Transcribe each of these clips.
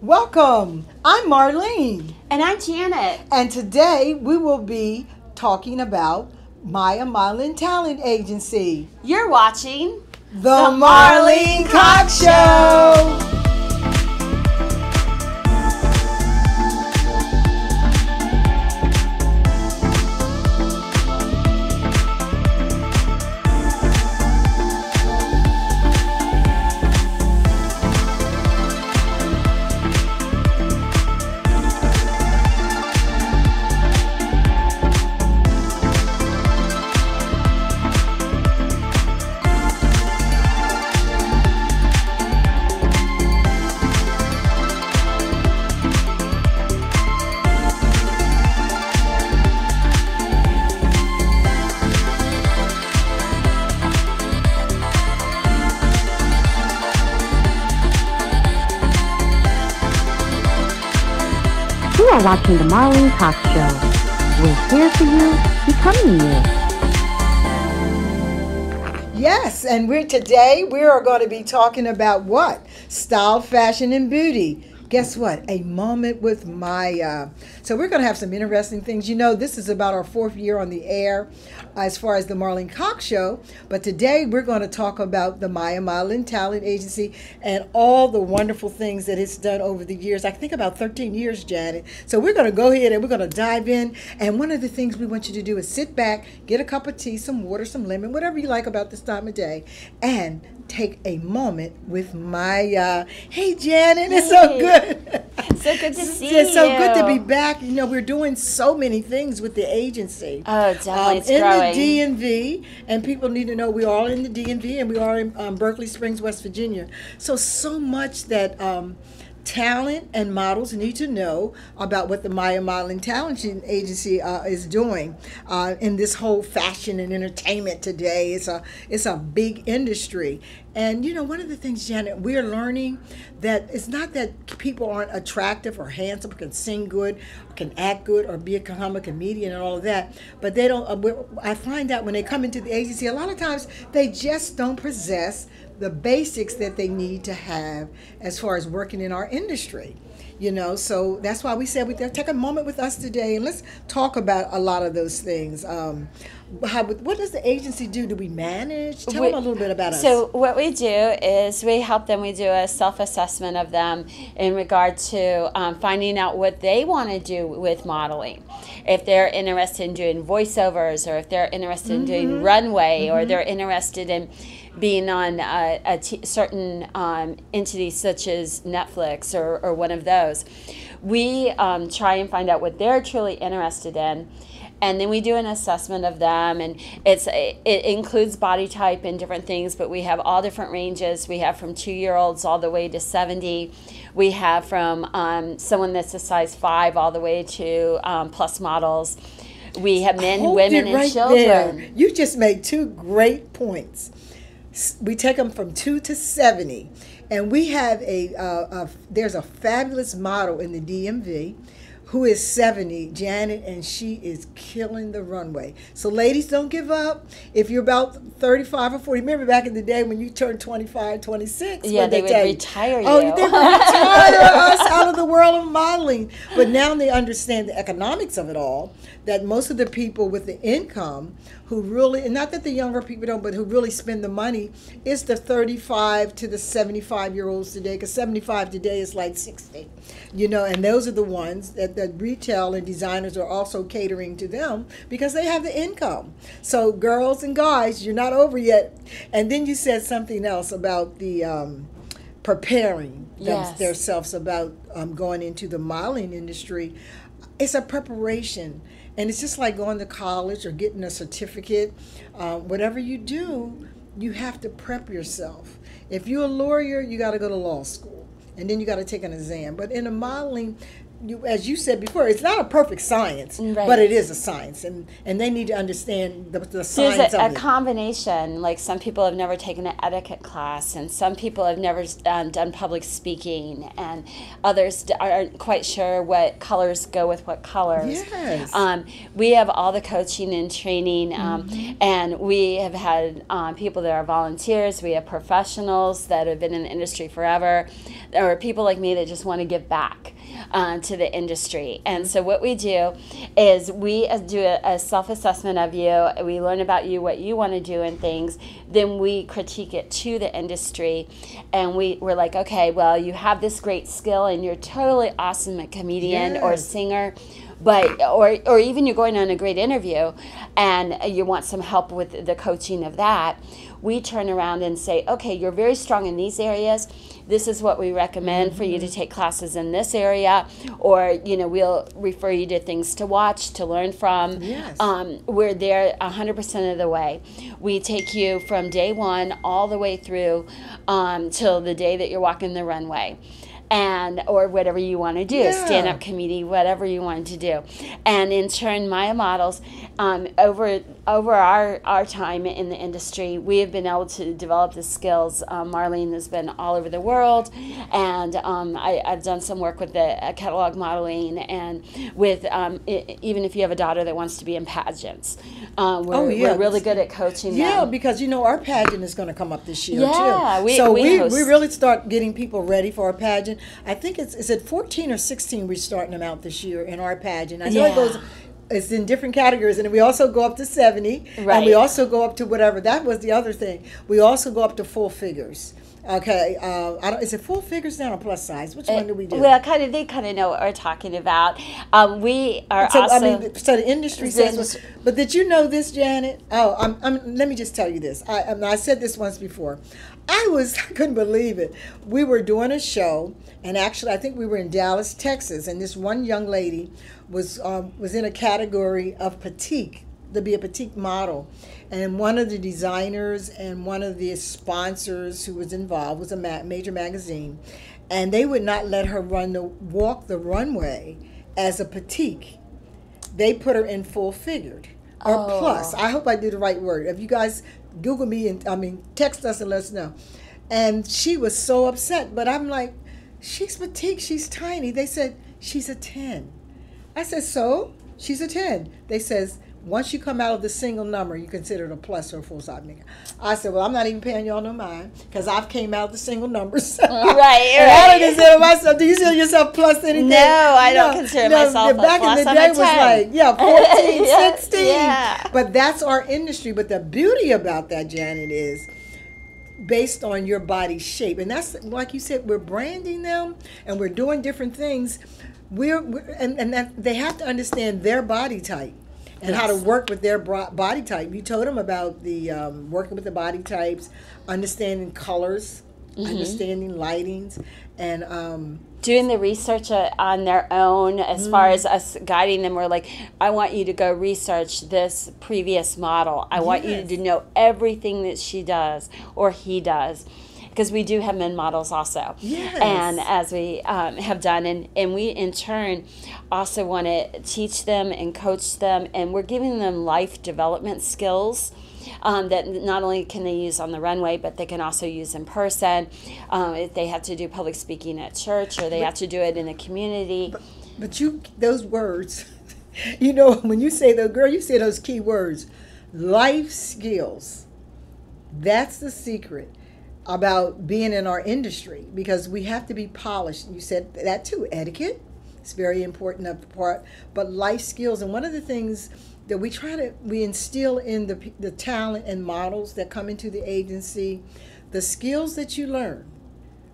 Welcome. I'm Marlene. And I'm Janet. And today we will be talking about MAIA Modeling Talent Agency. You're watching The Marlene Cox Show. You are watching The Marlene Cox Show. We're here for you, becoming you. Yes, and today we are going to be talking about what? Style, fashion, and beauty. Guess what? A moment with MAIA. So we're going to have some interesting things. You know, this is about our 4th year on the air as far as the Marlene Cox Show. But today we're going to talk about the MAIA Modeling Talent Agency and all the wonderful things that it's done over the years. I think about 13 years, Janet. So we're going to go ahead and we're going to dive in. And one of the things we want you to do is sit back, get a cup of tea, some water, some lemon, whatever you like about this time of day, and take a moment with MAIA. Hey, Janet, it's so good. So good to see you. It's so good to be back. You know, we're doing so many things with the agency. Oh, definitely, it's in growing. In the DMV, and people need to know we are in the DMV, and we are in Berkeley Springs, West Virginia. So much that talent and models need to know about what the MAIA Modeling Talent Agency is doing in this whole fashion and entertainment today. It's a big industry. And, you know, one of the things, Janet, we're learning that it's not that people aren't attractive or handsome, or can sing good, or can act good, or become a comedian and all of that. But they don't, I find out when they come into the agency, a lot of times they just don't possess the basics that they need to have as far as working in our industry. You know, so that's why we said we'd take a moment with us today and let's talk about a lot of those things. What does the agency do? Do we manage? Tell them a little bit about us. So what we do is we help them. We do a self-assessment of them in regard to finding out what they want to do with modeling. If they're interested in doing voiceovers, or if they're interested in doing runway, or they're interested in being on certain entities such as Netflix or one of those. We try and find out what they're truly interested in, and then we do an assessment of them, and it includes body type and different things, but we have all different ranges. We have from 2-year-olds all the way to 70. We have from someone that's a size 5 all the way to plus models. We have men, women, and children. There. You just made 2 great points. We take them from 2 to 70, and we have there's a fabulous model in the DMV who is 70, Janet, and she is killing the runway. So ladies, don't give up. If you're about 35 or 40, remember back in the day when you turned 25, 26. Yeah, they would retire you. Oh, they would retire us out of the world of modeling. But now they understand the economics of it all, that most of the people with the income who really, and not that the younger people don't, but who really spend the money, is the 35 to the 75-year-olds today, because 75 today is like 60, you know, and those are the ones that retail and designers are also catering to them because they have the income. So girls and guys, you're not over yet. And then you said something else about the preparing themselves about going into the modeling industry. It's a preparation. And it's just like going to college or getting a certificate. Whatever you do, you have to prep yourself. If you're a lawyer, you got to go to law school. And then you got to take an exam. But in the modeling, as you said before, it's not a perfect science, right, but it is a science, and they need to understand the science There's of a it. combination, like some people have never taken an etiquette class, and some people have never done public speaking, and others aren't quite sure what colors go with what colors. Yes. We have all the coaching and training, and we have had people that are volunteers. We have professionals that have been in the industry forever or people like me that just want to give back to the industry. And so what we do is we do a self-assessment of you. We learn about you, what you want to do and things. Then we critique it to the industry. And we're like, okay, well, you have this great skill and you're totally awesome at comedian or singer. But or even you're going on a great interview and you want some help with the coaching of that, we turn around and say, okay, you're very strong in these areas. This is what we recommend for you to take classes in this area, or we'll refer you to things to watch, to learn from. Yes. We're there 100% of the way. We take you from day one all the way through till the day that you're walking the runway. Or whatever you want to do, stand-up comedy, whatever you want to do. And in turn, MAIA models, over our time in the industry, we have been able to develop the skills. Marlene has been all over the world, and I've done some work with the catalog modeling, and with even if you have a daughter that wants to be in pageants, we're really good at coaching them. Yeah, because our pageant is going to come up this year too. We really start getting people ready for our pageant. I think is it 14 or 16 we're starting them out this year in our pageant. I know it goes. It's in different categories, and we also go up to 70, and we also go up to whatever. That was the other thing. We also go up to full figures. Okay, is it full figures now or plus size? Which one do we do? Well, they kind of know what we're talking about. We are so, also. So the industry says. But did you know this, Janet? Oh, let me just tell you this. I said this once before. I couldn't believe it. We were doing a show, and actually, I think we were in Dallas, Texas, and this one young lady was in a category of petite, to be a petite model. And one of the designers and one of the sponsors who was involved was a major magazine, and they would not let her walk the runway as a petite. They put her in full figured or plus. I hope I do the right word. If you guys Google me and text us and let us know. And she was so upset, but I'm like, she's petite, she's tiny. They said she's a 10. I said, so she's a 10. They says, once you come out of the single number, you consider it a plus or a full size maker. I said, well, I'm not even paying y'all no mind because I've came out of the single numbers. Right. I don't consider myself. Do you consider yourself plus anything? No, I don't consider myself a plus. Back in the day was like, 14, 16. Yeah. But that's our industry. But the beauty about that, Janet, is based on your body shape. And that's, like you said, we're branding them and we're doing different things. And they have to understand their body type. And how to work with their body type. You told them about the working with the body types, understanding colors, understanding lightings, and doing the research on their own. As far as us guiding them, we're like, I want you to go research this previous model. I want you to know everything that she does or he does. Because we do have men models also. Yes. And as we have done, and we in turn also want to teach them and coach them, and we're giving them life development skills that not only can they use on the runway, but they can also use in person. If they have to do public speaking at church, or they have to do it in the community. But those words, when you say you say those key words, life skills. That's the secret about being in our industry, because we have to be polished. You said that too. Etiquette, it's very important part, but life skills. And one of the things that we instill in the talent and models that come into the agency, the skills that you learn,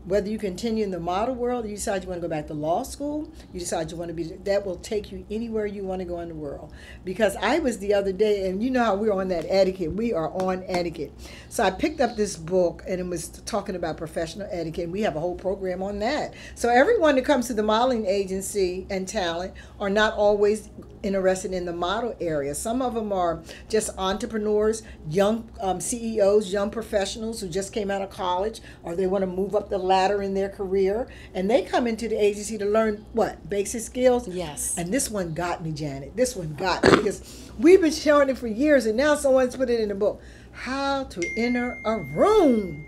whether you continue in the model world, or you decide you want to go back to law school, you decide you want to be, that will take you anywhere you want to go in the world. Because I was the other day, and you know how we're on that etiquette. We are on etiquette. So I picked up this book, and it was talking about professional etiquette, and we have a whole program on that. So everyone that comes to the modeling agency and talent are not always interested in the model area. Some of them are just entrepreneurs, young CEOs, young professionals who just came out of college, or they want to move up the ladder in their career, and they come into the agency to learn what? Basic skills? Yes. And this one got me, Janet. This one got me, because we've been showing it for years, and now someone's put it in a book. How to enter a room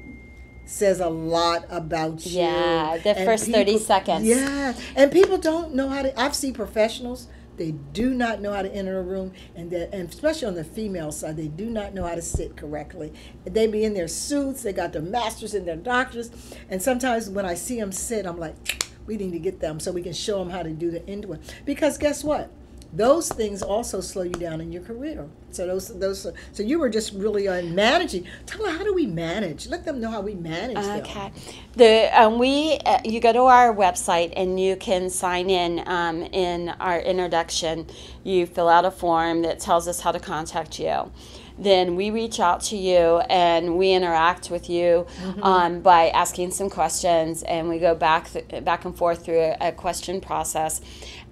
says a lot about you. Yeah, the first 30 seconds. Yeah, and people don't know how to. I've seen professionals They do not know how to enter a room, and especially on the female side, they do not know how to sit correctly. They be in their suits, they got their masters and their doctors, and sometimes when I see them sit, I'm like, we need to get them so we can show them how to do the end-to-end. Because guess what? Those things also slow you down in your career. So so you were just really managing. Tell them, how do we manage? Let them know how we manage them. Okay. You go to our website and you can sign in our introduction. You fill out a form that tells us how to contact you. Then we reach out to you and we interact with you by asking some questions, and we go back and forth through a question process.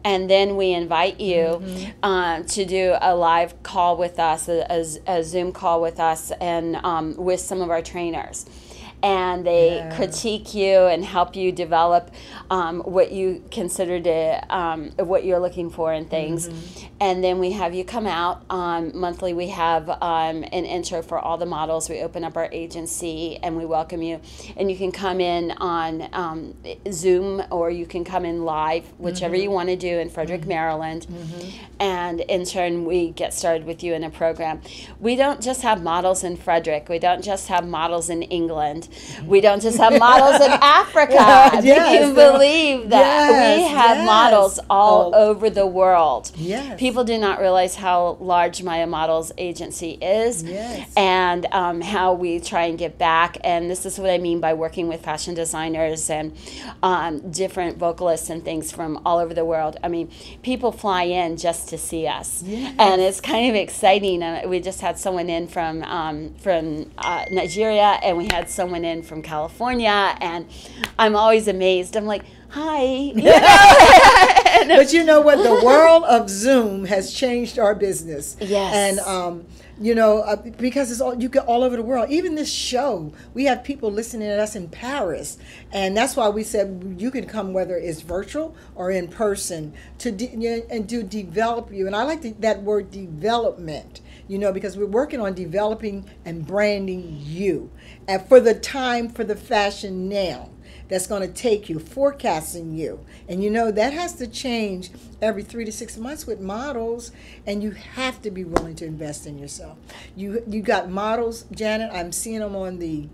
And then we invite you to do a live call with us, a Zoom call with us, and with some of our trainers. And they critique you and help you develop what you consider what you're looking for in things. And then we have you come out. Monthly we have an intro for all the models. We open up our agency and we welcome you. And you can come in on Zoom, or you can come in live, whichever you want to do, in Frederick, Maryland. And in turn, we get started with you in a program. We don't just have models in Frederick. We don't just have models in England. We don't just have models in Africa. You can believe that. We have models all over the world. People do not realize how large MAIA Models Agency is, and how we try and give back. And this is what I mean by working with fashion designers and different vocalists and things from all over the world. I mean, people fly in just to see us, and it's kind of exciting. We just had someone in from Nigeria, and we had someone in from California, and I'm always amazed. I'm like, hi. You know? But you know what? The world of Zoom has changed our business. Yes. And because it's all, you get all over the world. Even this show, we have people listening to us in Paris, and that's why we said you can come whether it's virtual or in person to develop you. And I like that word, development. Because we're working on developing and branding you, and for the fashion now that's going to take you, forecasting you. And that has to change every 3 to 6 months with models, and you have to be willing to invest in yourself. You got models, Janet, I'm seeing them on the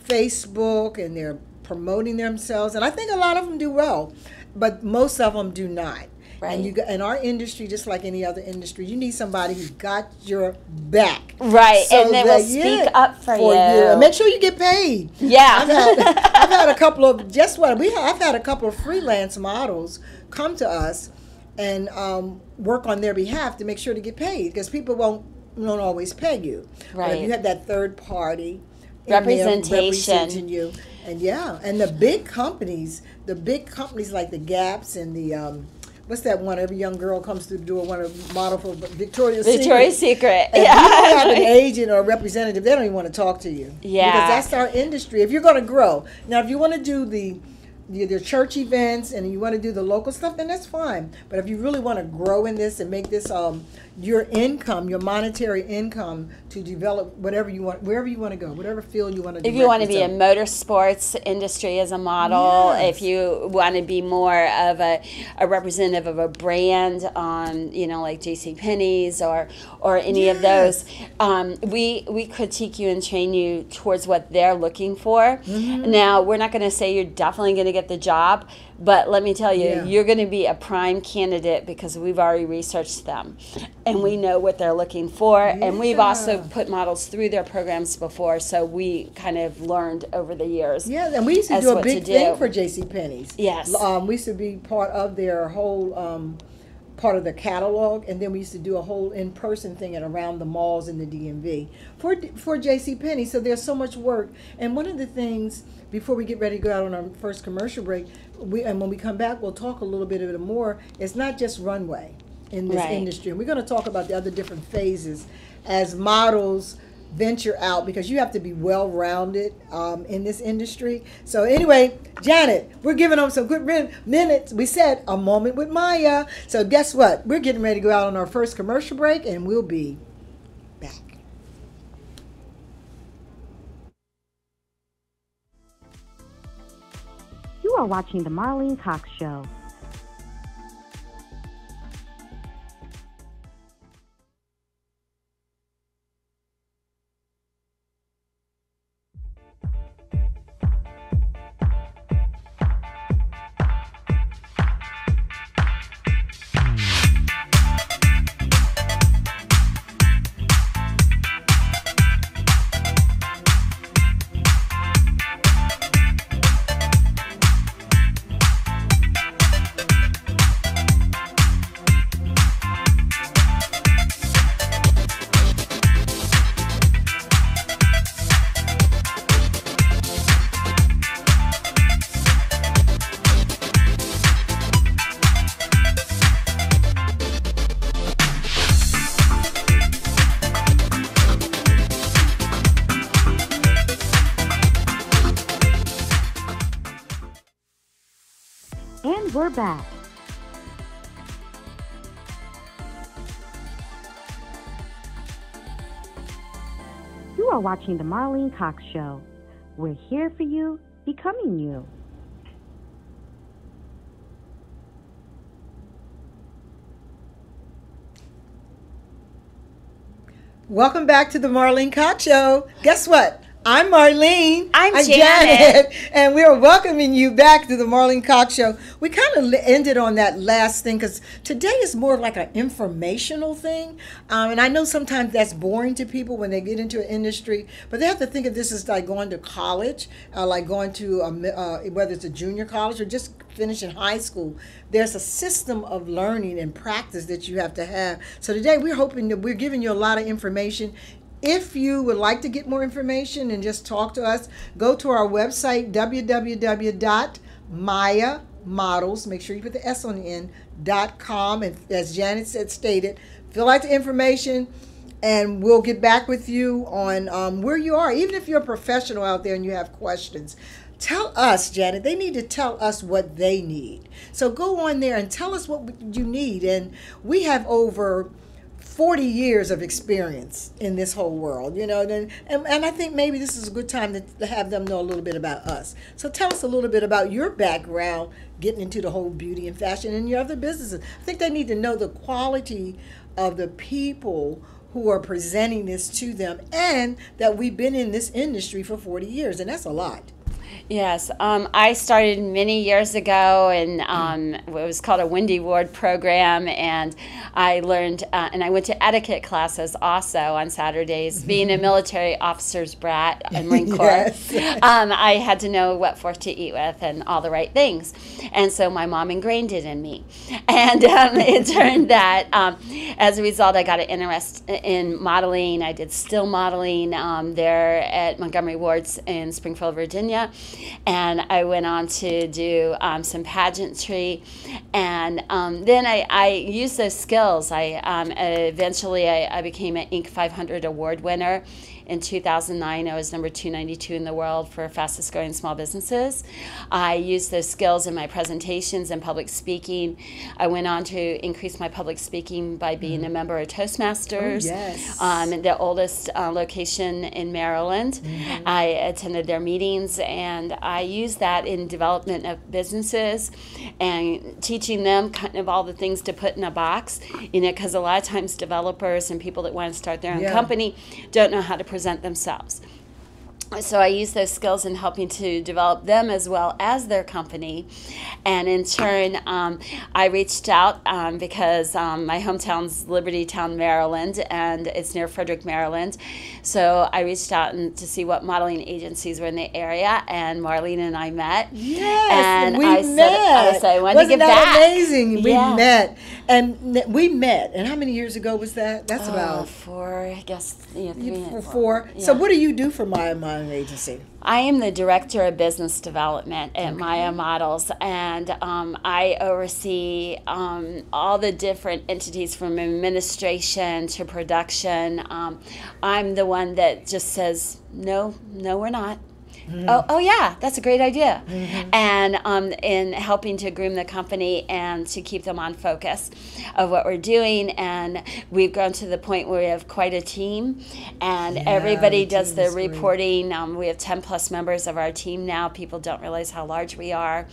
Facebook, and they're promoting themselves, and I think a lot of them do well, but most of them do not. Right. And in our industry, just like any other industry, you need somebody who's got your back. Right, so and they will speak up for you. And make sure you get paid. Yeah. I've had a couple of, I've had a couple of freelance models come to us and work on their behalf to make sure to get paid, because people won't always pay you. Right. But if you have that third party representing you, and and the big companies like the Gaps and the what's that one? Every young girl comes through the door, want to model for Victoria's Secret. And you don't have an agent or a representative, they don't even want to talk to you. Yeah. Because that's our industry. If you're going to grow. Now, if you want to do the church events and you want to do the local stuff, then that's fine. But if you really want to grow in this and make this your income, your monetary income, to develop whatever you want, wherever you want to go, whatever field you want to do. If you want to be in motorsports industry as a model, if you want to be more of a representative of a brand, like JCPenney's or any of those, we critique you and train you towards what they're looking for. Now, we're not going to say you're definitely going to get the job, but let me tell you, you're going to be a prime candidate because we've already researched them and we know what they're looking for. And we've also put models through their programs before, so we kind of learned over the years. Yeah, and we used to do a big thing for JCPenney's. Yes. We used to be part of their whole part of the catalog, and then we used to do a whole in-person thing around the malls in the DMV for JCPenney. So there's so much work. And one of the things, before we get ready to go out on our first commercial break, and when we come back, we'll talk a little bit of it more. It's not just runway in this industry. And we're going to talk about the other different phases as models venture out, because you have to be well-rounded in this industry. So anyway, Janet, we're giving them some good minutes. We said a moment with MAIA. So guess what? We're getting ready to go out on our first commercial break, and we'll be back. You are watching The Marlene Cox Show. And we're back. You are watching The Marlene Cox Show. We're here for you, becoming you. Welcome back to the Marlene Cox Show. Guess what? I'm Marlene. I'm Janet. And we are welcoming you back to the Marlene Cox Show. We kind of ended on that last thing because today is more like an informational thing. And I know sometimes that's boring to people when they get into an industry, but they have to think of this as like going to college, like going to, whether it's a junior college or just finishing high school. There's a system of learning and practice that you have to have. So today we're hoping that we're giving you a lot of information. If you would like to get more information and just talk to us, go to our website, www.MAIA make sure you put the S on the end, .com. And as Janet stated, fill out the information and we'll get back with you on where you are. Even if you're a professional out there and you have questions, tell us, Janet. They need to tell us what they need. So go on there and tell us what you need. And we have over 40 years of experience in this whole world, you know, and I think maybe this is a good time to have them know a little bit about us. So tell us a little bit about your background, getting into the whole beauty and fashion and your other businesses. I think they need to know the quality of the people who are presenting this to them and that we've been in this industry for 40 years, and that's a lot. Yes, I started many years ago, and it was called a Wendy Ward program, and I learned, and I went to etiquette classes also on Saturdays. Being a military officer's brat in Marine Corps, Yes. I had to know what fork to eat with and all the right things, and so my mom ingrained it in me. And it turned that as a result, I got an interest in modeling. I did still modeling there at Montgomery Ward's in Springfield, Virginia. And I went on to do some pageantry, and then I used those skills. Eventually I became an Inc. 500 award winner. In 2009, I was number 292 in the world for fastest growing small businesses. I used those skills in my presentations and public speaking. I went on to increase my public speaking by being a member of Toastmasters, the oldest location in Maryland. I attended their meetings, and I used that in development of businesses and teaching them kind of all the things to put in a box, you know, because a lot of times developers and people that want to start their own company don't know how to present themselves. So I use those skills in helping to develop them as well as their company. And in turn, I reached out because my hometown's Liberty Town, Maryland, and it's near Frederick, Maryland. So I reached out to see what modeling agencies were in the area, and Marlene and I met. Yes, and we met. I wanted to give that back. Amazing? We met. And we met. And how many years ago was that? That's about 4, I guess, 3 4. Yeah. So what do you do for MAIA Modeling Agency? I am the Director of Business Development at MAIA Models, and I oversee all the different entities from administration to production. I'm the one that just says, no, we're not. Oh yeah, that's a great idea. And in helping to groom the company and to keep them on focus of what we're doing. And we've grown to the point where we have quite a team, and everybody does the reporting. We have 10 plus members of our team now. People don't realize how large we are.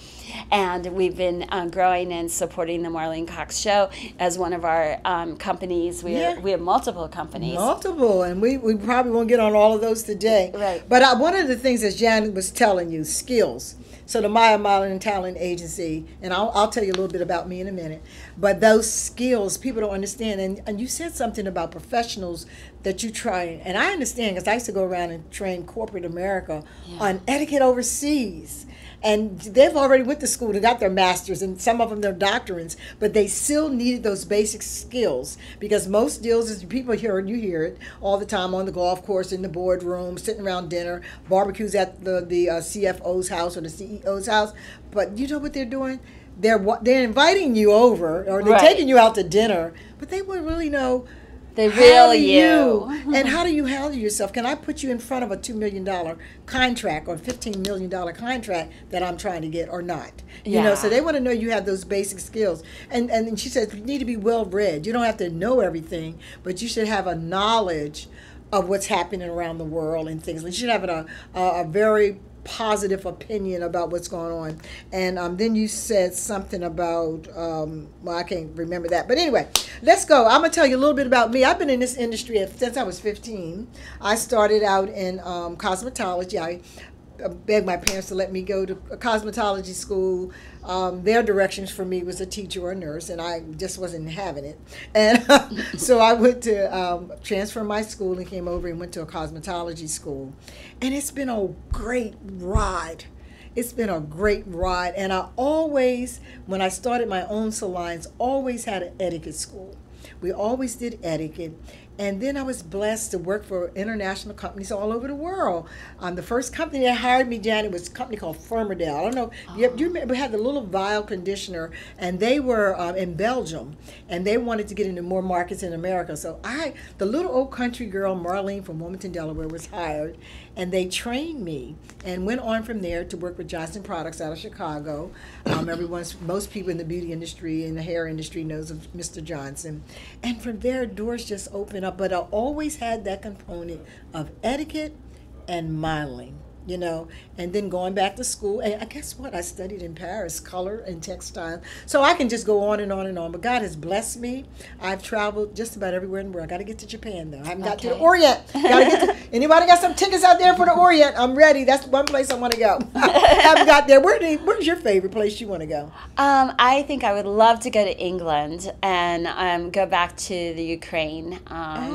And we've been growing and supporting the Marlene Cox Show as one of our companies. We have multiple companies. Multiple, and we probably won't get on all of those today. Right. But one of the things that Janet was telling you, skills. So the MAIA Modeling and Talent Agency, and I'll tell you a little bit about me in a minute, but those skills, people don't understand. And you said something about professionals that you try, and I understand because I used to go around and train corporate America on etiquette overseas. And they've already went to school, they got their masters, and some of them their doctorates, but they still needed those basic skills because most deals, as people hear it, you hear it all the time on the golf course, in the boardroom, sitting around dinner, barbecues at the CFO's house or the CEO's house. But you know what they're doing? They're inviting you over, or they're taking you out to dinner, but they wouldn't really know The real you. And how do you handle yourself? Can I put you in front of a $2 million contract or $15 million contract that I'm trying to get or not? You know, so they want to know you have those basic skills. And she said, you need to be well read. You don't have to know everything, but you should have a knowledge of what's happening around the world and things. You should have a very positive opinion about what's going on. And then you said something about, well, I can't remember that. But anyway, let's go. I'm going to tell you a little bit about me. I've been in this industry since I was 15. I started out in cosmetology. I begged my parents to let me go to a cosmetology school. Their directions for me was a teacher or a nurse, and I just wasn't having it. And so I went to transfer my school and came over and went to a cosmetology school. And it's been a great ride. It's been a great ride. And I always, when I started my own salons, always had an etiquette school. We always did etiquette. And then I was blessed to work for international companies all over the world. The first company that hired me, Janet, was a company called Firmerdale. I don't know. Do you remember, we had the little vial conditioner, and they were in Belgium, and they wanted to get into more markets in America. So the little old country girl, Marlene from Wilmington, Delaware, was hired, and they trained me and went on from there to work with Johnson Products out of Chicago. Most people in the beauty industry and the hair industry knows of Mr. Johnson. And from there, doors just opened up. But I always had that component of etiquette and modeling, you know, and then going back to school. And I guess what? I studied in Paris, color and textile. So I can just go on and on and on. But God has blessed me. I've traveled just about everywhere in the world. I got to get to Japan, though. I haven't got to the Orient. Anybody got some tickets out there for the Orient? I'm ready. That's one place I want to go. I haven't got there. Where's your favorite place you want to go? I think I would love to go to England and go back to the Ukraine. I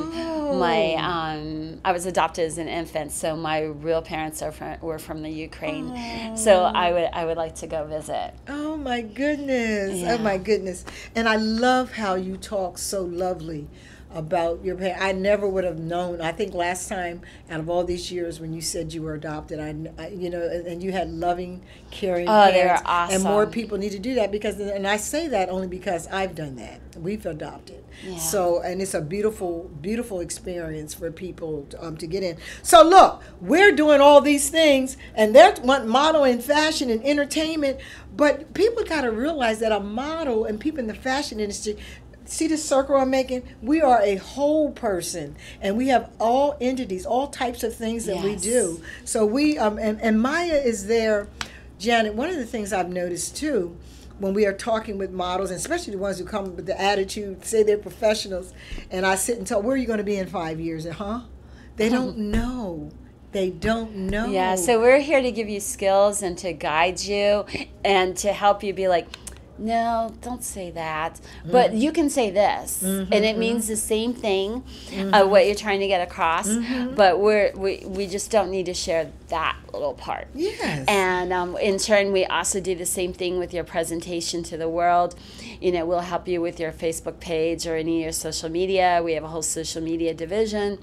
was adopted as an infant, so my real parents were from the Ukraine. So I would like to go visit. Oh my goodness. Yeah. Oh my goodness. And I love how you talk so lovely about your parents. I never would have known. I think last time out of all these years when you said you were adopted, I you know, and you had loving, caring parents. They were awesome. And more people need to do that because, and I say that only because I've done that. We've adopted. Yeah. So, and it's a beautiful, beautiful experience for people to get in. So look, we're doing all these things, and they're wanting model and fashion and entertainment, but people got to realize that a model and people in the fashion industry, see the circle I'm making? We are a whole person, and we have all entities, all types of things that we do. So we, and MAIA is there. Janet, one of the things I've noticed too, when we are talking with models, and especially the ones who come with the attitude, say they're professionals, and I sit and tell, where are you going to be in 5 years? And they don't know. They don't know. Yeah, so we're here to give you skills and to guide you and to help you be like, no, don't say that. But you can say this, and it means the same thing, what you're trying to get across. But we just don't need to share that little part. Yes. And in turn, we also do the same thing with your presentation to the world. You know, we'll help you with your Facebook page or any of your social media. We have a whole social media division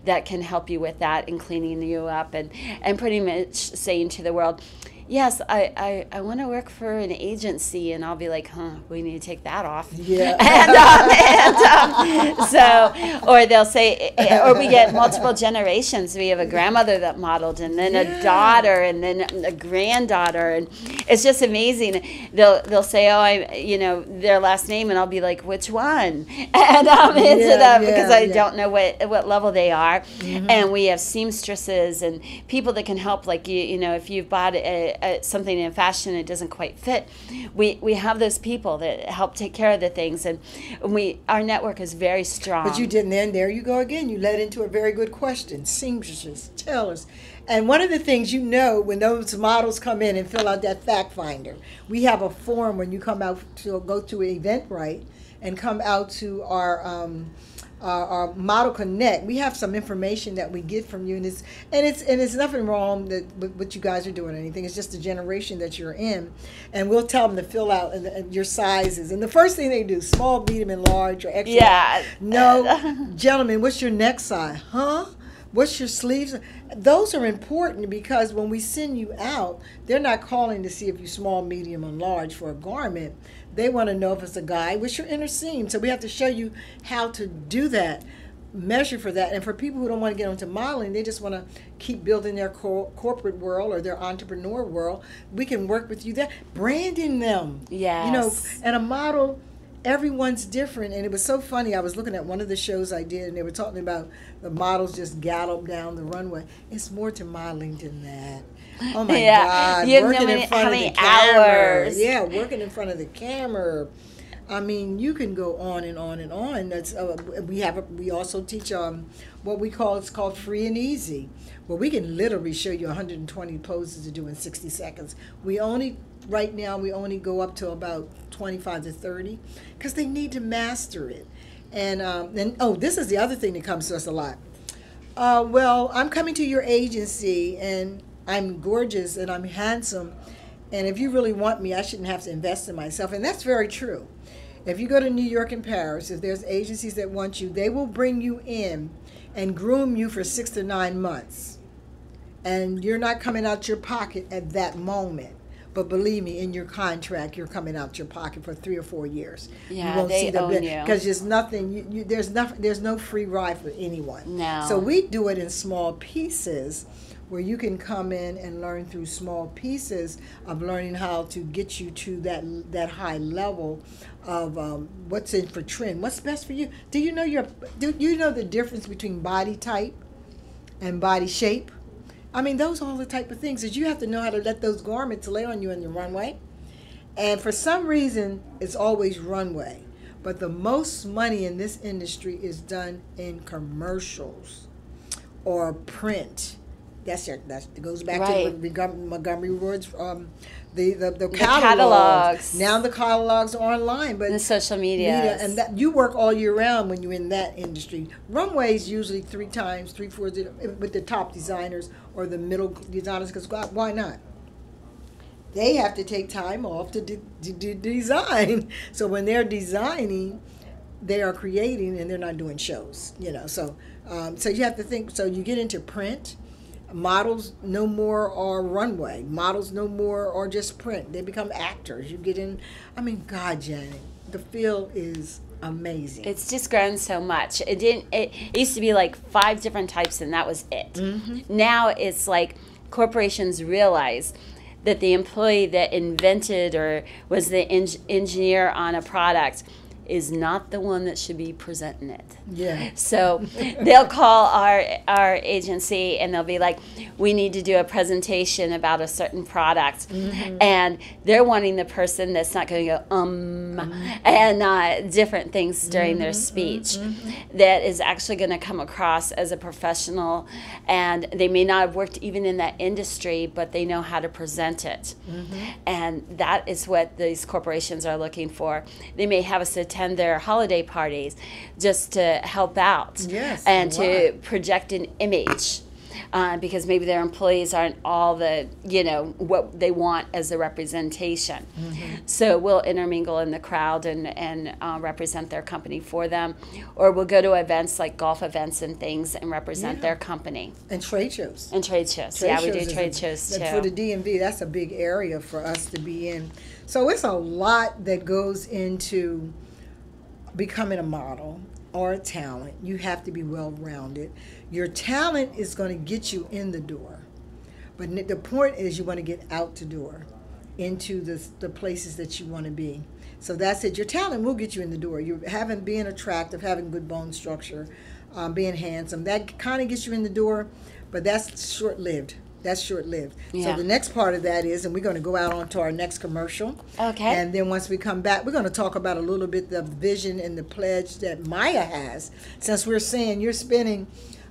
that can help you with that and cleaning you up and pretty much saying to the world, yes, I want to work for an agency, and I'll be like, we need to take that off. Yeah. So, or they'll say, or we get multiple generations. We have a grandmother that modeled, and then a daughter, and then a granddaughter, and it's just amazing. They'll say, their last name, and I'll be like, which one? And because I don't know what level they are. And we have seamstresses and people that can help, like if you've bought something in fashion it doesn't quite fit, we have those people that help take care of the things, and our network is very strong. But you didn't end there. You go again. You led into a very good question. Seamstresses, tailors. And one of the things when those models come in and fill out that fact finder, we have a form when you come out to go to Eventbrite and come out to our Model Connect. We have some information that we get from you, and it's nothing wrong with what you guys are doing or anything. It's just the generation that you're in, and we'll tell them to fill out your sizes. And the first thing they do, small, medium, and large, or extra. Yeah. No, gentlemen, what's your neck size? What's your sleeves? Those are important because when we send you out, they're not calling to see if you're small, medium, or large for a garment. They want to know if it's a guy, what's your inner seam. So we have to show you how to do that. measure for that. And for people who don't want to get into modeling, they just want to keep building their corporate world or their entrepreneur world, we can work with you there. Branding them. Yes. You know, and a model, everyone's different. And it was so funny. I was looking at one of the shows I did, and they were talking about the models just gallop down the runway. It's more to modeling than that. Oh my God. You working know in front how of many the camera. hours. Yeah, working in front of the camera. I mean, you can go on and on and on. That's we also teach what we call, it's called free and easy, where we can literally show you 120 poses to do in 60 seconds. Right now we only go up to about 25 to 30 because they need to master it. And this is the other thing that comes to us a lot. Well, I'm coming to your agency and I'm gorgeous and I'm handsome, and if you really want me, I shouldn't have to invest in myself. And that's very true. If you go to New York and Paris, if there's agencies that want you, they will bring you in and groom you for 6 to 9 months. And you're not coming out your pocket at that moment. But believe me, in your contract, you're coming out your pocket for 3 or 4 years. Yeah, you won't they see the own you. because there's nothing. There's no free ride for anyone. No. So we do it in small pieces, where you can come in and learn through small pieces of learning how to get you to that high level of what's in for trend, what's best for you. Do you know the difference between body type and body shape? I mean, those are all the type of things that you have to know how to let those garments lay on you in the runway. And for some reason, it's always runway. But the most money in this industry is done in commercials or print. That goes back Right. to Montgomery Ward's the catalogs. Now the catalogs are online, but The social media. and that you work all year round when you're in that industry. Runways usually 3-4 with the top designers or the middle designers, because why not? They have to take time off to design. So when they're designing, they are creating, and they're not doing shows. So you have to think. So you get into print. Models no more are runway. Models no more are just print. They become actors. You get in. I mean, God, Janet, the field is amazing. It's just grown so much. It used to be like 5 different types, and that was it. Mm-hmm. Now it's like corporations realize that the employee that invented or was the engineer on a product is not the one that should be presenting it. Yeah. So they'll call our agency and they'll be like, we need to do a presentation about a certain product. Mm-hmm. And they're wanting the person that's not going to go, and different things during their speech, that is actually going to come across as a professional. And they may not have worked even in that industry, but they know how to present it. Mm-hmm. And that is what these corporations are looking for. They may have us attend their holiday parties just to help out, and to project an image, because maybe their employees aren't all the what they want as a representation. Mm-hmm. So we'll intermingle in the crowd and represent their company for them, or we'll go to events like golf events and things and represent their company. And trade shows. We do trade shows too. For the DMV, that's a big area for us to be in. So it's a lot that goes into becoming a model or a talent. You have to be well-rounded. Your talent is going to get you in the door, but the point is you want to get out the door into the places that you want to be. So that's it. Your talent will get you in the door. You being attractive, having good bone structure, being handsome, that kind of gets you in the door, but that's short-lived. Yeah. So the next part of that is, and we're going to go out onto our next commercial. Okay. And then once we come back, we're going to talk about a little bit the vision and the pledge that MAIA has. Since we're saying you're spending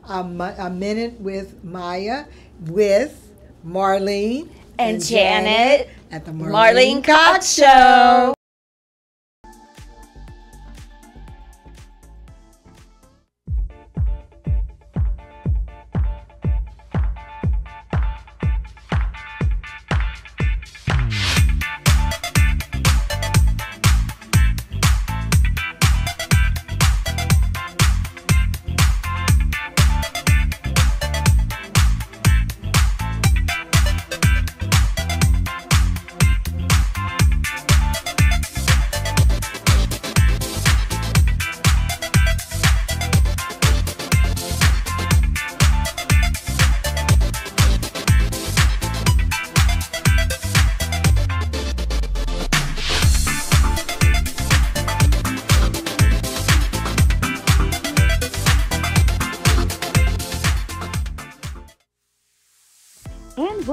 a minute with MAIA, with Marlene and Janet at the Marlene Cox Show.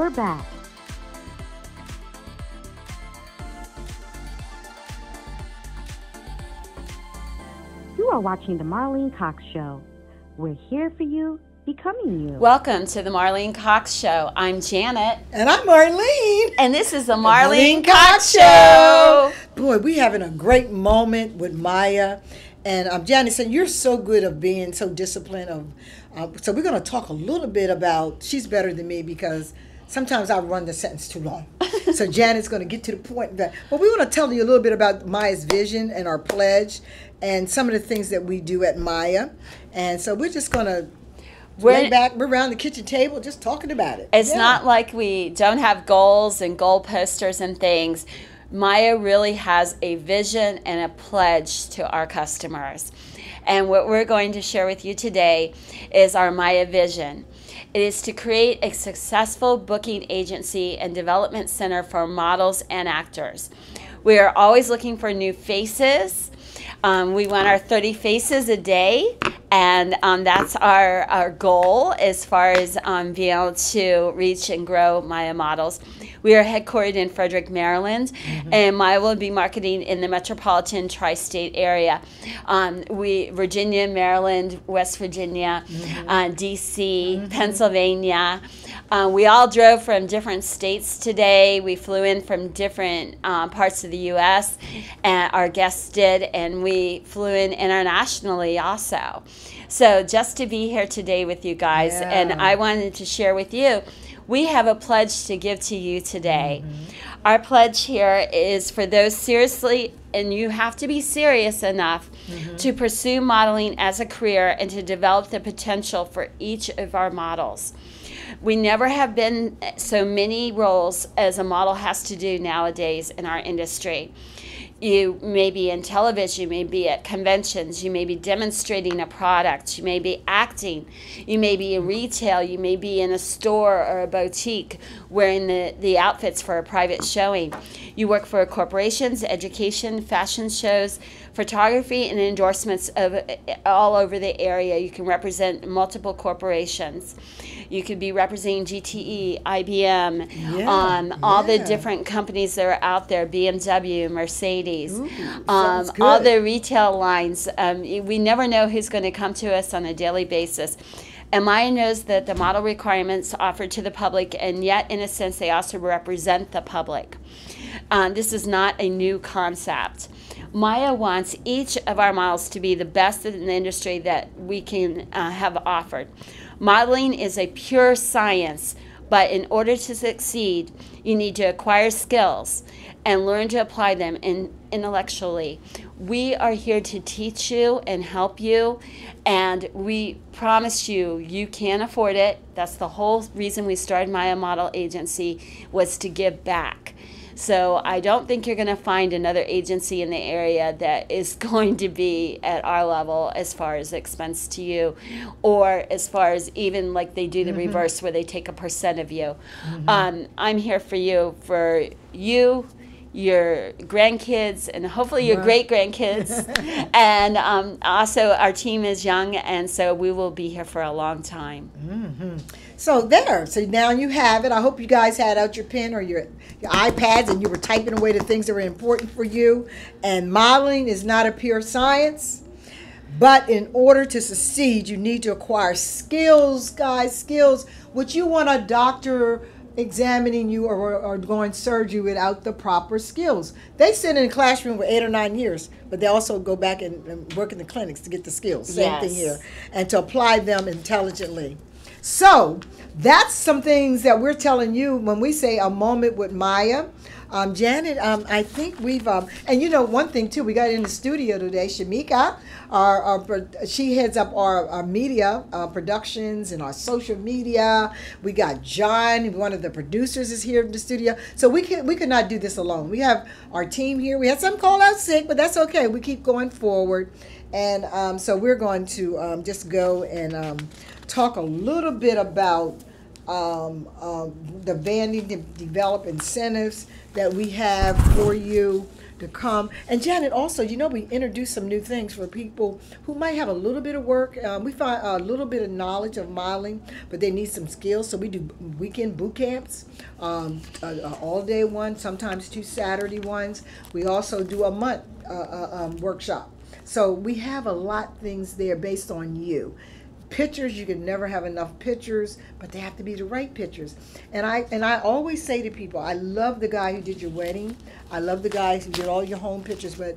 we're back. You are watching The Marlene Cox Show. We're here for you, becoming you. Welcome to the Marlene Cox Show. I'm Janet. And I'm Marlene. And this is the Marlene Cox Show. Boy, we having a great moment with MAIA. And Janet said, you're so good of being so disciplined. So we're going to talk a little bit about, she's better than me because sometimes I run the sentence too long. So Janet's going to get to the point. But we want to tell you a little bit about MAIA's vision and our pledge and some of the things that we do at MAIA. And so we're just going to we're around the kitchen table just talking about it. It's not like we don't have goals and goal posters and things. MAIA really has a vision and a pledge to our customers. And what we're going to share with you today is our MAIA vision. It is to create a successful booking agency and development center for models and actors. We are always looking for new faces. We want our 30 faces a day, and that's our goal as far as being able to reach and grow MAIA models. We are headquartered in Frederick, Maryland, and MAIA will be marketing in the metropolitan tri-state area. Virginia, Maryland, West Virginia, D.C., Pennsylvania. We all drove from different states today. We flew in from different parts of the U.S., and our guests did, and we flew in internationally also. So just to be here today with you guys, and I wanted to share with you, we have a pledge to give to you today. Our pledge here is for those seriously, and you have to be serious enough to pursue modeling as a career and to develop the potential for each of our models. We never have been so many roles as a model has to do nowadays in our industry. You may be in television, you may be at conventions, you may be demonstrating a product, you may be acting, you may be in retail, you may be in a store or a boutique wearing the outfits for a private showing. You work for corporations, education, fashion shows, photography, and endorsements of all over the area. You can represent multiple corporations. You could be representing GTE, IBM, all the different companies that are out there, BMW, Mercedes, all the retail lines. We never know who's going to come to us on a daily basis. And MAIA knows that the model requirements offered to the public, and yet, in a sense, they also represent the public. This is not a new concept. MAIA wants each of our models to be the best in the industry that we can have offered. Modeling is a pure science, but in order to succeed, you need to acquire skills and learn to apply them intellectually. We are here to teach you and help you, and we promise you, you can afford it. That's the whole reason we started MAIA Model Agency, was to give back. So I don't think you're going to find another agency in the area that is going to be at our level as far as expense to you, or as far as even like they do the reverse where they take a % of you. I'm here for you, your grandkids, and hopefully your great-grandkids. And also our team is young, and so we will be here for a long time. So now you have it. I hope you guys had out your pen or your iPads and you were typing away the things that were important for you. And modeling is not a pure science, but in order to succeed, you need to acquire skills, guys, skills. Would you want a doctor examining you or going surgery without the proper skills? They sit in a classroom for 8 or 9 years, but they also go back and work in the clinics to get the skills. Same thing here, and to apply them intelligently. So that's some things that we're telling you when we say a moment with MAIA. Janet, I think we've, and you know, one thing too, we got in the studio today, Shamika, she heads up our media productions and our social media. We got John, one of the producers, is here in the studio. So we could not do this alone. We have our team here. We had some call out sick, but that's okay. We keep going forward. And so we're going to just go and talk a little bit about the banding to develop incentives that we have for you to come. And Janet, also, we introduced some new things for people who might have a little bit of work. We find a little bit of knowledge of modeling, but they need some skills. So we do weekend boot camps, all day one, sometimes 2 Saturday ones. We also do a month workshop. So we have a lot of things there based on you. Pictures, you can never have enough pictures, but they have to be the right pictures. And I always say to people, I love the guy who did your wedding. I love the guys who did all your home pictures, but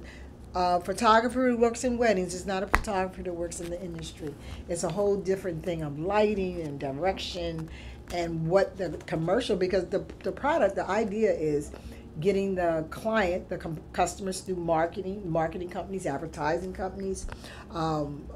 a photographer who works in weddings is not a photographer that works in the industry. It's a whole different thing of lighting and direction and what the commercial, because the product, the idea is getting the client, the customers through marketing companies, advertising companies,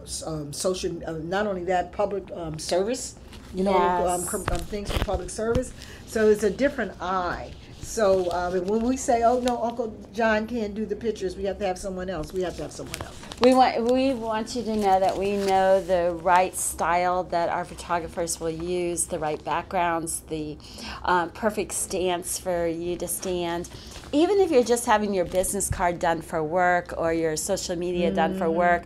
social, not only that, public service, Yes. things for public service. So it's a different eye. So when we say, oh no, Uncle John can't do the pictures, we have to have someone else. We have to have someone else. We want you to know that we know the right style that our photographers will use, the right backgrounds, the perfect stance for you to stand. Even if you're just having your business card done for work or your social media done for work,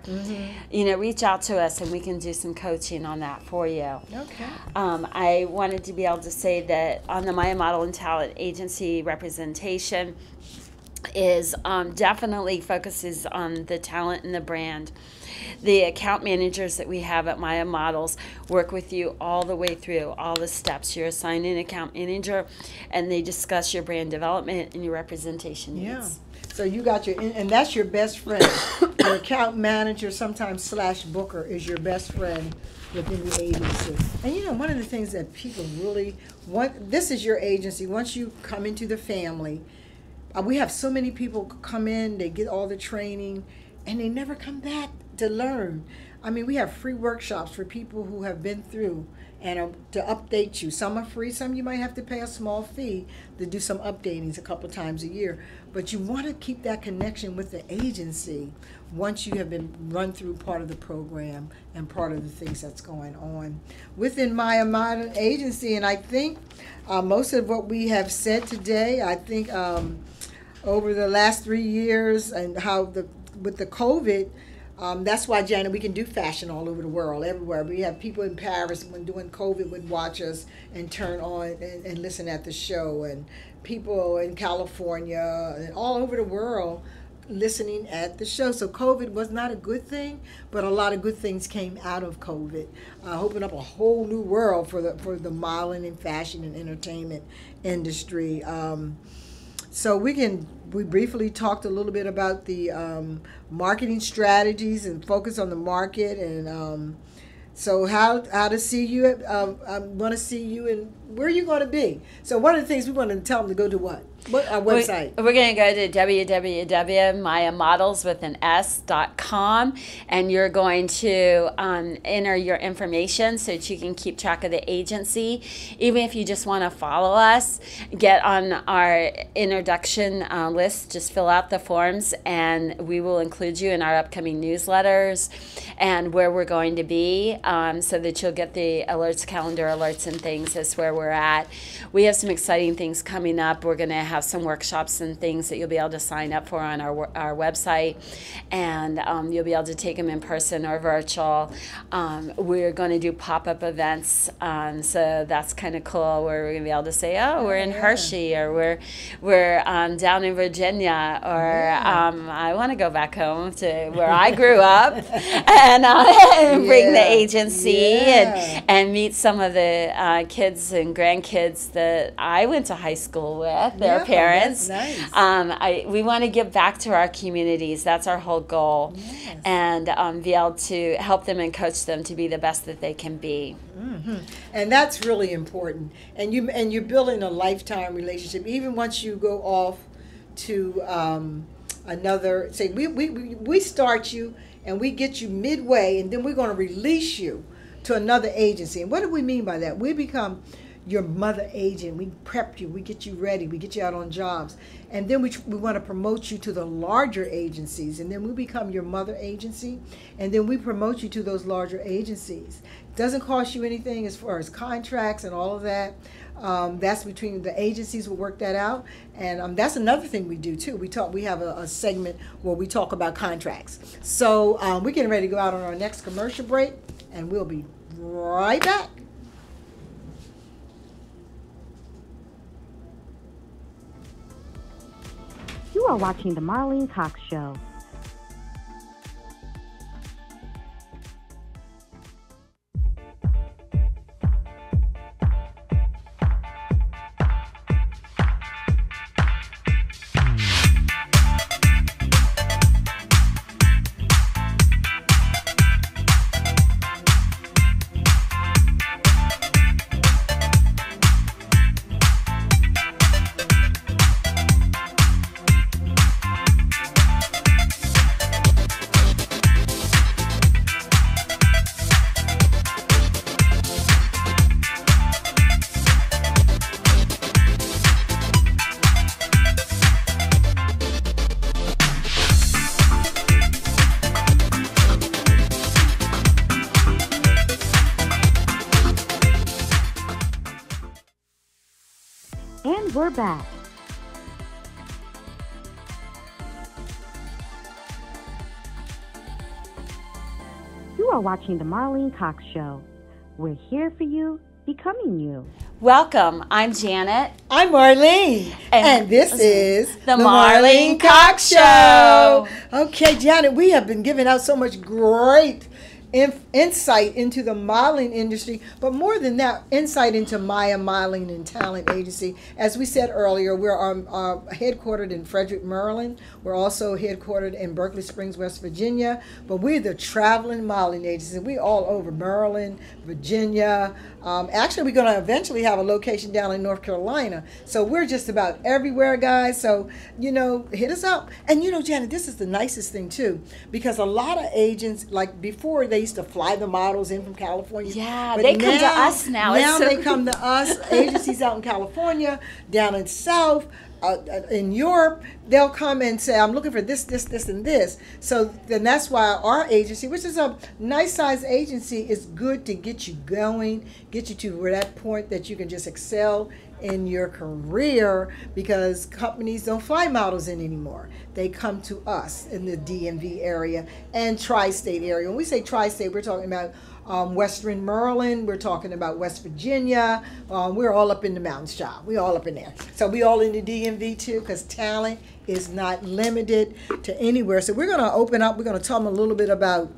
reach out to us and we can do some coaching on that for you. Okay. I wanted to be able to say that on the MAIA Model and Talent Agency representation is definitely focuses on the talent and the brand. The account managers that we have at MAIA Models work with you all the way through all the steps. You're assigned an account manager, and they discuss your brand development and your representation needs. Yeah. So you got and that's your best friend. Your account manager, sometimes /booker, is your best friend within the agency. And one of the things that people really want, this is your agency. Once you come into the family, we have so many people come in, they get all the training, and they never come back to learn. I mean, we have free workshops for people who have been through and to update you. Some are free, some you might have to pay a small fee to do some updatings a couple times a year. But you want to keep that connection with the agency once you have been run through part of the program and part of the things that's going on within MAIA Modern Agency. And I think most of what we have said today, I think over the last 3 years and how with the COVID, that's why, Janet, we can do fashion all over the world, everywhere. We have people in Paris when doing COVID would watch us and turn on and listen at the show, and people in California and all over the world listening at the show. So COVID was not a good thing, but a lot of good things came out of COVID, opened up a whole new world for the modeling and fashion and entertainment industry. So we briefly talked a little bit about the marketing strategies and focus on the market, and so how to see you. I want to see you, and where are you going to be? So one of the things we want to tell them to go to what our website. We're going to go to www.maiamodels.com, and you're going to enter your information so that you can keep track of the agency. Even if you just want to follow us, get on our introduction list, just fill out the forms, and we will include you in our upcoming newsletters and where we're going to be, so that you'll get the alerts, calendar alerts and things as where we're at. We have some exciting things coming up. We're going to have some workshops and things that you'll be able to sign up for on our website, and you'll be able to take them in person or virtual. We're going to do pop-up events, so that's kind of cool, where we're going to be able to say, oh, we're in Hershey, or we're down in Virginia, or I want to go back home to where I grew up and bring the agency and meet some of the kids and grandkids that I went to high school with, their parents. That's nice. We want to give back to our communities. That's our whole goal. Yes. And be able to help them and coach them to be the best that they can be. Mm-hmm. And that's really important. And you're building a lifetime relationship. Even once you go off to another, say we start you and we get you midway, and then we're going to release you to another agency. And what do we mean by that? We become your mother agent. We prep you, we get you ready, we get you out on jobs, and then we want to promote you to the larger agencies, and then we become your mother agency, and then we promote you to those larger agencies. It doesn't cost you anything as far as contracts and all of that. That's between the agencies will work that out, and that's another thing we do too. We have a segment where we talk about contracts. So we're getting ready to go out on our next commercial break, and we'll be right back. You are watching The Marlene Cox Show. And we're back. You are watching The Marlene Cox Show. We're here for you, becoming you. Welcome. I'm Janet. I'm Marlene, and this is The Marlene Cox Show. Okay, Janet, we have been giving out so much great insight into the modeling industry, but more than that, insight into MAIA Modeling and Talent Agency. As we said earlier, we're headquartered in Frederick, Maryland. We're also headquartered in Berkeley Springs, West Virginia, but we're the traveling modeling agency. We're all over Maryland, Virginia. Actually, we're going to eventually have a location down in North Carolina. So we're just about everywhere, guys. So, hit us up. And, Janet, this is the nicest thing, too, because a lot of agents, like before, they used to fly the models in from California. Yeah, but they come to us now. Now they come to us, agencies out in California, down in South, in Europe. They'll come and say, I'm looking for this, and this. So then that's why our agency, which is a nice size agency, is good to get you going, get you to that point that you can just excel in your career, because companies don't fly models in anymore. They come to us in the DMV area and tri-state area. When we say tri-state, we're talking about Western Maryland, we're talking about West Virginia. We're all up in the mountains, child. We're all up in there. So we all in the DMV too, because talent is not limited to anywhere. So we're going to open up, we're going to tell them a little bit about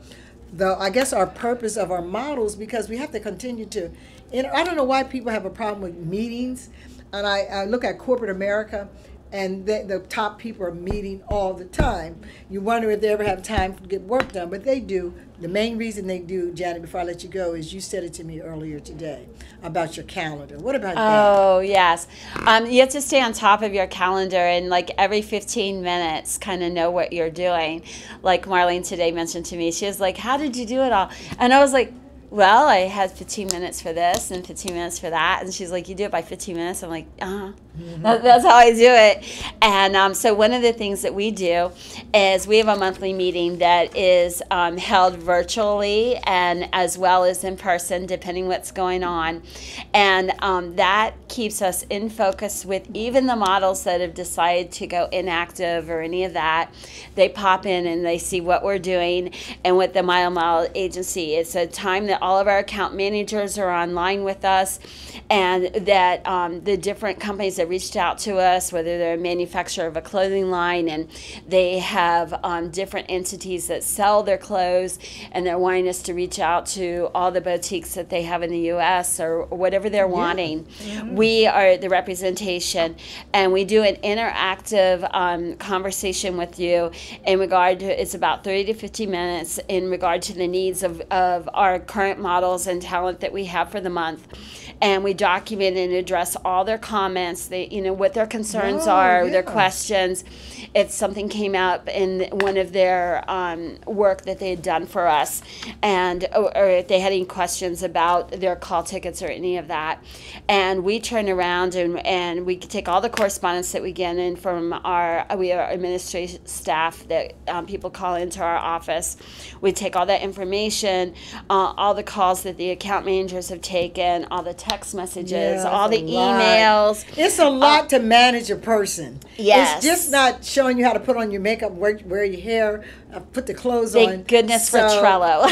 our purpose of our models, because we have to continue to, and I don't know why people have a problem with meetings. And I look at corporate America, and the top people are meeting all the time. You wonder if they ever have time to get work done, but they do. The main reason they do, Janet, before I let you go, is you said it to me earlier today about your calendar. What about that? Oh, yes. You have to stay on top of your calendar, and like every 15 minutes kind of know what you're doing. Like Marlene today mentioned to me, she was like, how did you do it all? And I was like, well, I had 15 minutes for this and 15 minutes for that. And she's like, you do it by 15 minutes? I'm like, that's how I do it. And so one of the things that we do is we have a monthly meeting that is held virtually and as well as in person, depending what's going on. And that keeps us in focus with even the models that have decided to go inactive or any of that. They pop in and they see what we're doing. And with the MAIA Model Agency, it's a time that all of our account managers are online with us, and that the different companies that reached out to us, whether they're a manufacturer of a clothing line and they have different entities that sell their clothes, and they're wanting us to reach out to all the boutiques that they have in the U.S. or whatever they're wanting. Mm-hmm. We are the representation, and we do an interactive conversation with you in regard to, it's about 30 to 50 minutes in regard to the needs of our current models and talent that we have for the month. And we document and address all their comments, what their concerns are, their questions. if something came up in one of their work that they had done for us, and or if they had any questions about their call tickets or any of that. And we turn around and we take all the correspondence that we get in from our administrative staff that people call into our office. We take all that information, all the calls that the account managers have taken, all the text messages, all the emails. It's a lot to manage a person. Yes. It's just not showing you how to put on your makeup, wear your hair, put the clothes on. Thank goodness for Trello.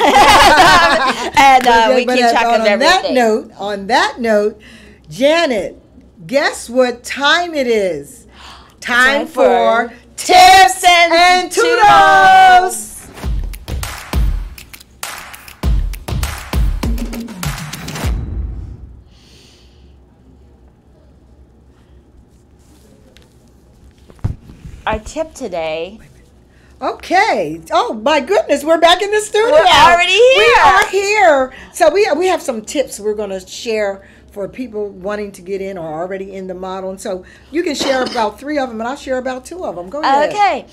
And we keep track of everything. On that note, Janet, guess what time it is? Time for Tips and Toodles. Our tip today. Okay. Oh my goodness, we're back in the studio. We're already here. We are here. So we have some tips we're going to share for people wanting to get in or already in the model. And so you can share about 3 of them, and I'll share about 2 of them. Go ahead. Okay.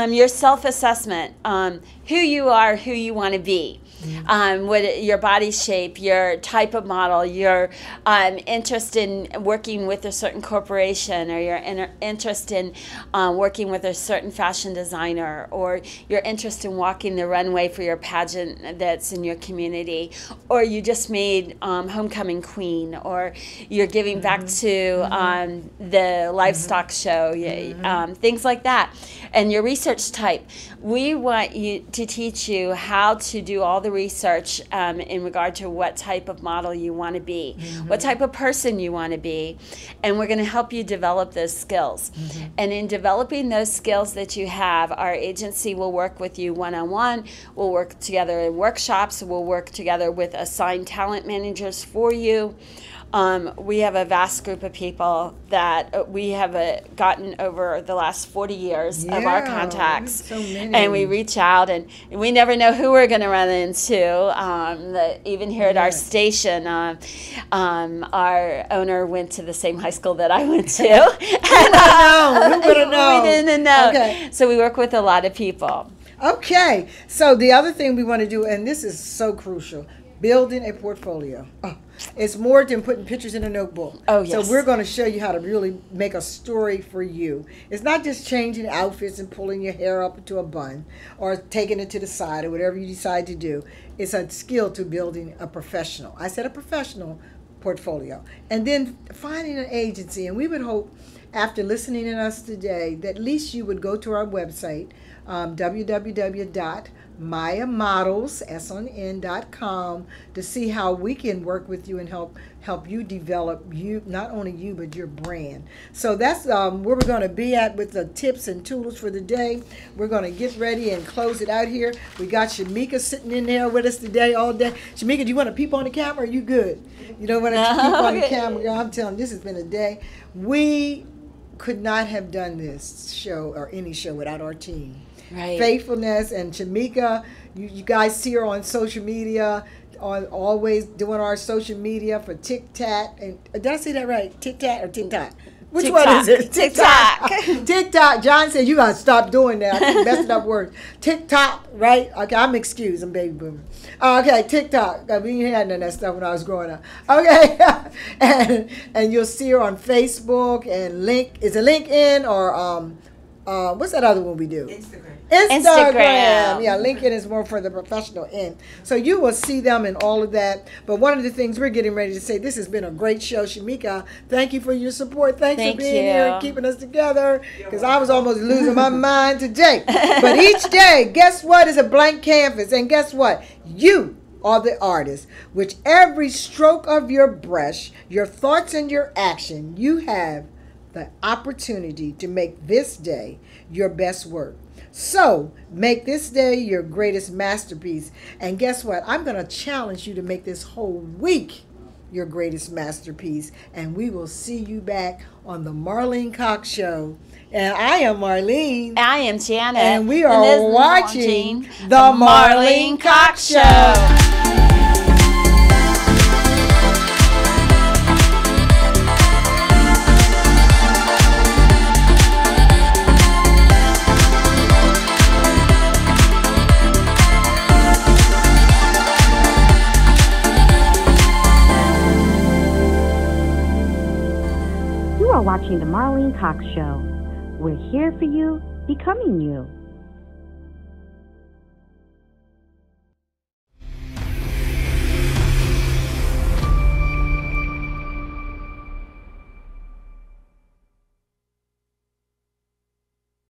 Your self-assessment, who you are, who you want to be. What your body shape, your type of model, your interest in working with a certain corporation, or your interest in working with a certain fashion designer, or your interest in walking the runway for your pageant that's in your community, or you just made homecoming queen, or you're giving back to the livestock show, things like that. And your research type. We want you to teach you how to do all the research in regard to what type of model you want to be, what type of person you want to be, and we're going to help you develop those skills. And in developing those skills that you have, our agency will work with you one-on-one. We'll work together in workshops. We'll work together with assigned talent managers for you. We have a vast group of people that we have gotten over the last 40 years of our contacts. So many. And we reach out, and we never know who we're going to run into. Even here at our station, our owner went to the same high school that I went to. Who would have known? We didn't know. Okay. So we work with a lot of people. Okay. So the other thing we want to do, and this is so crucial, building a portfolio. It's more than putting pictures in a notebook. Oh, yes. So we're going to show you how to really make a story for you. It's not just changing outfits and pulling your hair up into a bun or taking it to the side or whatever you decide to do. It's a skill to building a professional. I said a professional portfolio. And then finding an agency. And we would hope, after listening to us today, that at least you would go to our website, www.MAIAModels.com, to see how we can work with you and help you develop not only you but your brand. So that's where we're going to be at with the tips and tools for the day. We're going to get ready and close it out here. We got Shamika sitting in there with us today all day. Shamika, do you want to peep on the camera? Or are you good? You don't want to peep on the camera? Girl, I'm telling you, this has been a day. We could not have done this show or any show without our team. Right. Faithfulness. And Shamika, you guys see her on social media, always doing our social media for TikTok. And did I say that right? TikTok or TikTok? Which TikTok. one is it? TikTok. TikTok. John said you gotta stop doing that. I keep messing up words. TikTok, right? Okay, I'm excused. I'm baby boomer. Okay, TikTok. We ain't had none of that stuff when I was growing up. Okay, and you'll see her on Facebook and is it LinkedIn or what's that other one we do? Instagram. Yeah, LinkedIn is more for the professional end. So you will see them and all of that. But one of the things we're getting ready to say, this has been a great show. Shamika, thank you for your support. Thanks for being here and keeping us together, because I was almost losing my mind today. But each day, guess what, is a blank canvas. And guess what? You are the artist. With every stroke of your brush, your thoughts and your action, you have the opportunity to make this day your best work. So make this day your greatest masterpiece. And guess what? I'm going to challenge you to make this whole week your greatest masterpiece. And we will see you back on the Marlene Cox Show. And I am Marlene. I am Janet. And we are watching the Marlene Cox Show. are watching The Marlene Cox Show. We're here for you, becoming you.